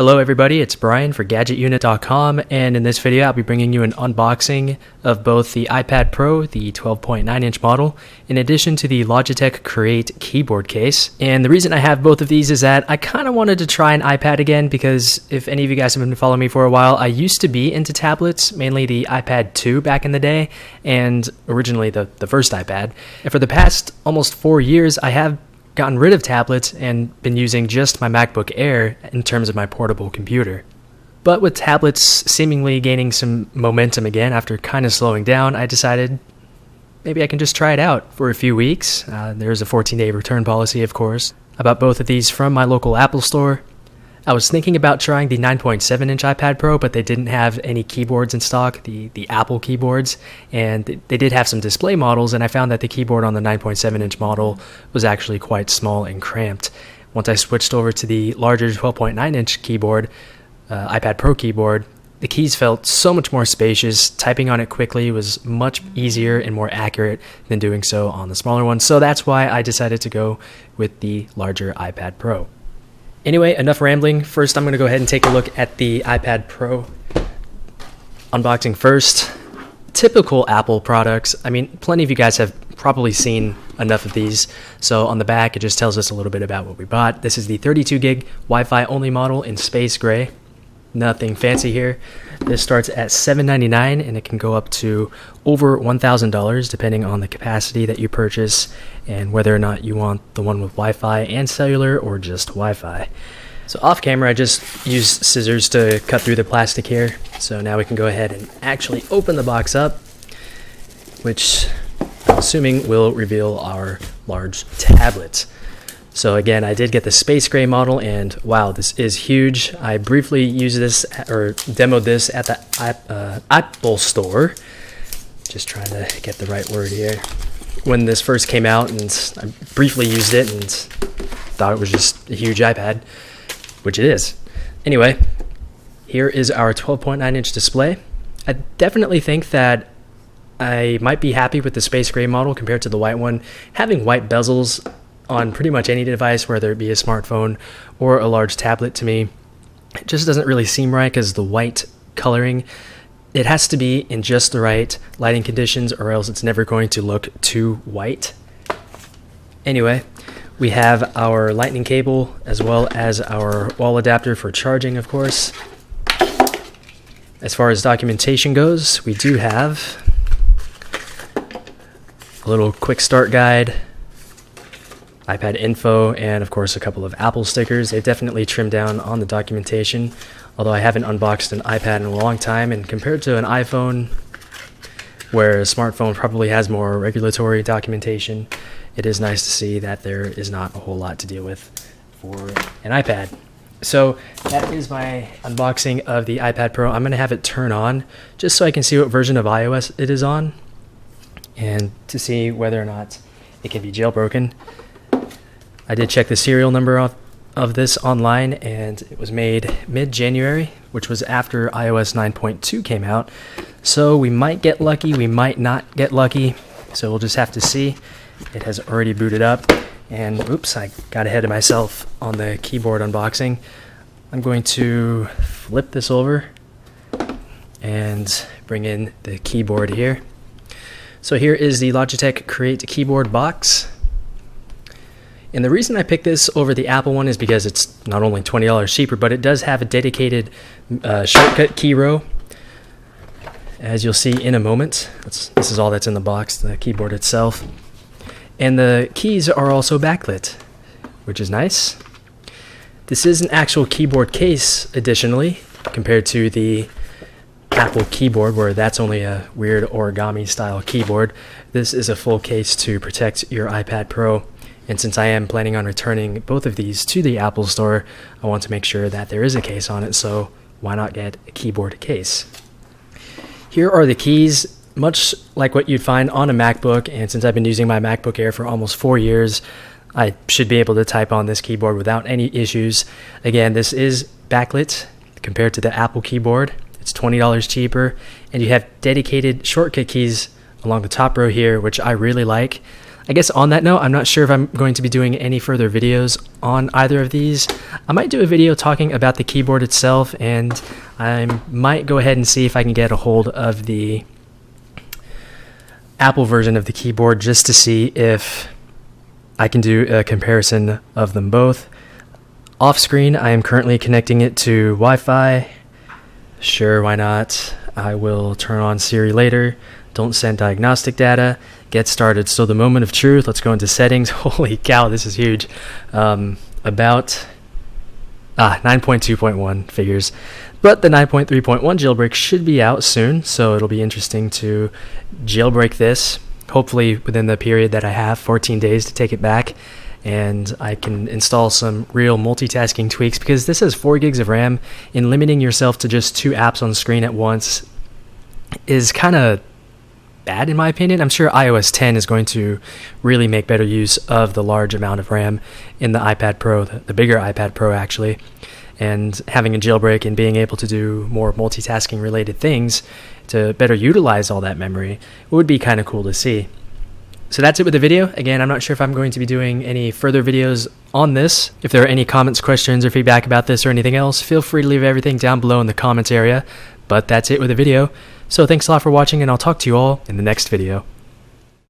Hello everybody, it's Brian for GadgetUnit.com, and in this video I'll be bringing you an unboxing of both the iPad Pro, the 12.9-inch model, in addition to the Logitech Create keyboard case. And the reason I have both of these is that I kind of wanted to try an iPad again, because if any of you guys have been following me for a while, I used to be into tablets, mainly the iPad 2 back in the day, and originally the first iPad. And for the past almost 4 years, I have gotten rid of tablets and been using just my MacBook Air in terms of my portable computer. But with tablets seemingly gaining some momentum again after kind of slowing down, I decided maybe I can just try it out for a few weeks. There's a 14-day return policy, of course. I bought both of these from my local Apple store. I was thinking about trying the 9.7-inch iPad Pro, but they didn't have any keyboards in stock, the Apple keyboards, and they did have some display models, and I found that the keyboard on the 9.7-inch model was actually quite small and cramped. Once I switched over to the larger 12.9-inch keyboard, iPad Pro keyboard, the keys felt so much more spacious. Typing on it quickly was much easier and more accurate than doing so on the smaller one, so that's why I decided to go with the larger iPad Pro. Anyway, enough rambling. First, I'm going to go ahead and take a look at the iPad Pro. Unboxing first. Typical Apple products. I mean, plenty of you guys have probably seen enough of these. So on the back, it just tells us a little bit about what we bought. This is the 32 gig Wi-Fi only model in space gray. Nothing fancy here. This starts at $799 and it can go up to over $1,000 depending on the capacity that you purchase and whether or not you want the one with Wi-Fi and cellular or just Wi-Fi. So off camera, I just used scissors to cut through the plastic here. So now we can go ahead and actually open the box up, which I'm assuming will reveal our large tablet. So again, I did get the space gray model, and wow, this is huge. I briefly used this or demoed this at the Apple store. Just trying to get the right word here. When this first came out, and I briefly used it and thought it was just a huge iPad, which it is. Anyway, here is our 12.9-inch display. I definitely think that I might be happy with the space gray model compared to the white one. Having white bezels on pretty much any device, whether it be a smartphone or a large tablet, to me, it just doesn't really seem right, because the white coloring, it has to be in just the right lighting conditions or else it's never going to look too white. Anyway, we have our lightning cable as well as our wall adapter for charging, of course. As far as documentation goes, we do have a little quick start guide, iPad info, and of course a couple of Apple stickers. They've definitely trimmed down on the documentation, although I haven't unboxed an iPad in a long time, and compared to an iPhone, where a smartphone probably has more regulatory documentation, it is nice to see that there is not a whole lot to deal with for an iPad. So that is my unboxing of the iPad Pro. I'm going to have it turn on just so I can see what version of iOS it is on and to see whether or not it can be jailbroken. I did check the serial number of this online, and it was made mid-January, which was after iOS 9.2 came out. So we might get lucky, we might not get lucky. So we'll just have to see. It has already booted up, and oops, I got ahead of myself on the keyboard unboxing. I'm going to flip this over and bring in the keyboard here. So here is the Logitech Create keyboard box. And the reason I picked this over the Apple one is because it's not only $20 cheaper, but it does have a dedicated shortcut key row, as you'll see in a moment. This is all that's in the box, the keyboard itself. And the keys are also backlit, which is nice. This is an actual keyboard case, additionally, compared to the Apple keyboard, where that's only a weird origami style keyboard. This is a full case to protect your iPad Pro. And since I am planning on returning both of these to the Apple store, I want to make sure that there is a case on it, so why not get a keyboard case? Here are the keys, much like what you'd find on a MacBook, and since I've been using my MacBook Air for almost 4 years, I should be able to type on this keyboard without any issues. Again, this is backlit compared to the Apple keyboard. It's $20 cheaper, and you have dedicated shortcut keys along the top row here, which I really like. I guess on that note, I'm not sure if I'm going to be doing any further videos on either of these. I might do a video talking about the keyboard itself, and I might go ahead and see if I can get a hold of the Apple version of the keyboard just to see if I can do a comparison of them both. Off screen, I am currently connecting it to Wi-Fi. Sure, why not? I will turn on Siri later. Don't send diagnostic data. Get started. So the moment of truth. Let's go into settings. Holy cow, this is huge. About 9.2.1 figures. But the 9.3.1 jailbreak should be out soon, so it'll be interesting to jailbreak this, hopefully within the period that I have, 14 days to take it back, and I can install some real multitasking tweaks, because this has 4 gigs of RAM, and limiting yourself to just 2 apps on screen at once is kind of bad in my opinion. I'm sure iOS 10 is going to really make better use of the large amount of RAM in the iPad Pro, the bigger iPad Pro actually, and having a jailbreak and being able to do more multitasking related things to better utilize all that memory would be kind of cool to see. So that's it with the video. Again, I'm not sure if I'm going to be doing any further videos on this. If there are any comments, questions, or feedback about this or anything else, feel free to leave everything down below in the comments area. But that's it with the video. So thanks a lot for watching, and I'll talk to you all in the next video.